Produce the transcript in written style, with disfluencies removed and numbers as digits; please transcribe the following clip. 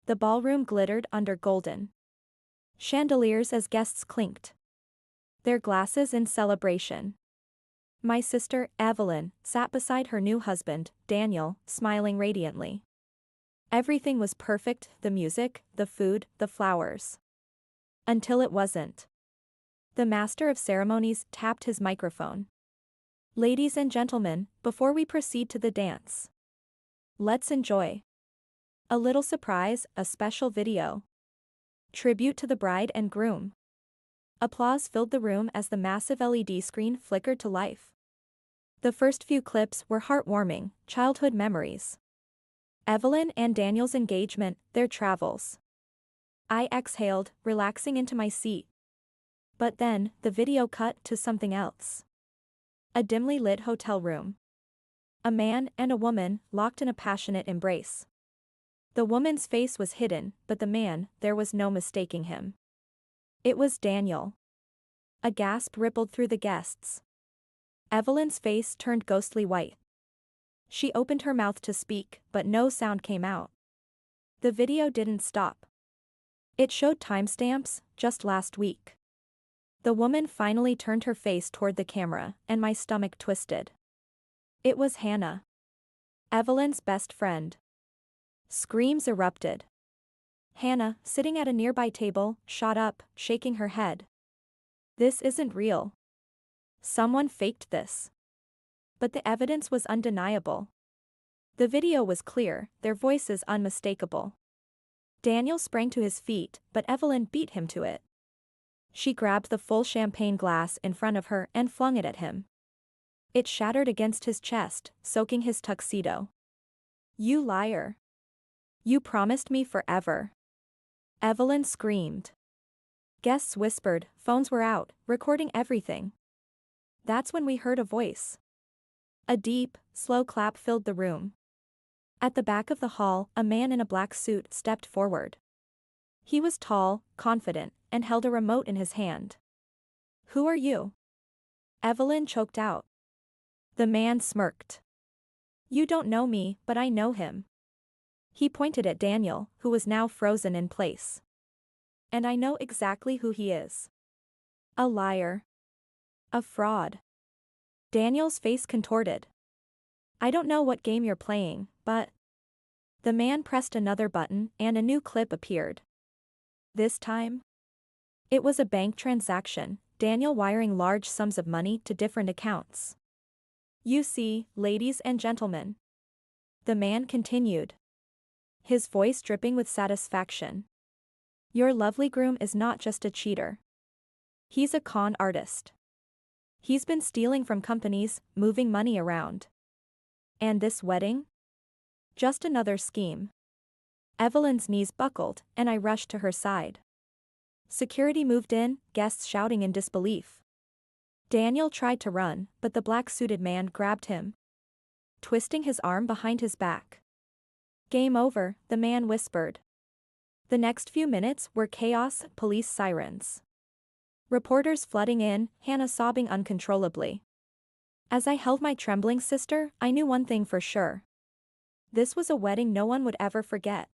The ballroom glittered under golden chandeliers as guests clinked their glasses in celebration. My sister, Evelyn, sat beside her new husband, Daniel, smiling radiantly. Everything was perfect, the music, the food, the flowers. Until it wasn't. The master of ceremonies tapped his microphone. Ladies and gentlemen, before we proceed to the dance, let's enjoy a little surprise, a special video. Tribute to the bride and groom. Applause filled the room as the massive LED screen flickered to life. The first few clips were heartwarming, childhood memories. Evelyn and Daniel's engagement, their travels. I exhaled, relaxing into my seat. But then, the video cut to something else. A dimly lit hotel room. A man and a woman locked in a passionate embrace. The woman's face was hidden, but the man, there was no mistaking him. It was Daniel. A gasp rippled through the guests. Evelyn's face turned ghostly white. She opened her mouth to speak, but no sound came out. The video didn't stop. It showed timestamps, just last week. The woman finally turned her face toward the camera, and my stomach twisted. It was Hannah. Evelyn's best friend. Screams erupted. Hannah, sitting at a nearby table, shot up, shaking her head. This isn't real. Someone faked this. But the evidence was undeniable. The video was clear, their voices unmistakable. Daniel sprang to his feet, but Evelyn beat him to it. She grabbed the full champagne glass in front of her and flung it at him. It shattered against his chest, soaking his tuxedo. You liar. You promised me forever. Evelyn screamed. Guests whispered, phones were out, recording everything. That's when we heard a voice. A deep, slow clap filled the room. At the back of the hall, a man in a black suit stepped forward. He was tall, confident, and held a remote in his hand. Who are you? Evelyn choked out. The man smirked. You don't know me, but I know him. He pointed at Daniel, who was now frozen in place. And I know exactly who he is. A liar. A fraud. Daniel's face contorted. I don't know what game you're playing, but... The man pressed another button and a new clip appeared. This time? It was a bank transaction, Daniel wiring large sums of money to different accounts. You see, ladies and gentlemen. The man continued. His voice dripping with satisfaction. Your lovely groom is not just a cheater. He's a con artist. He's been stealing from companies, moving money around. And this wedding? Just another scheme. Evelyn's knees buckled, and I rushed to her side. Security moved in, guests shouting in disbelief. Daniel tried to run, but the black-suited man grabbed him, twisting his arm behind his back. Game over, the man whispered. The next few minutes were chaos, police sirens. Reporters flooding in, Hannah sobbing uncontrollably. As I held my trembling sister, I knew one thing for sure. This was a wedding no one would ever forget.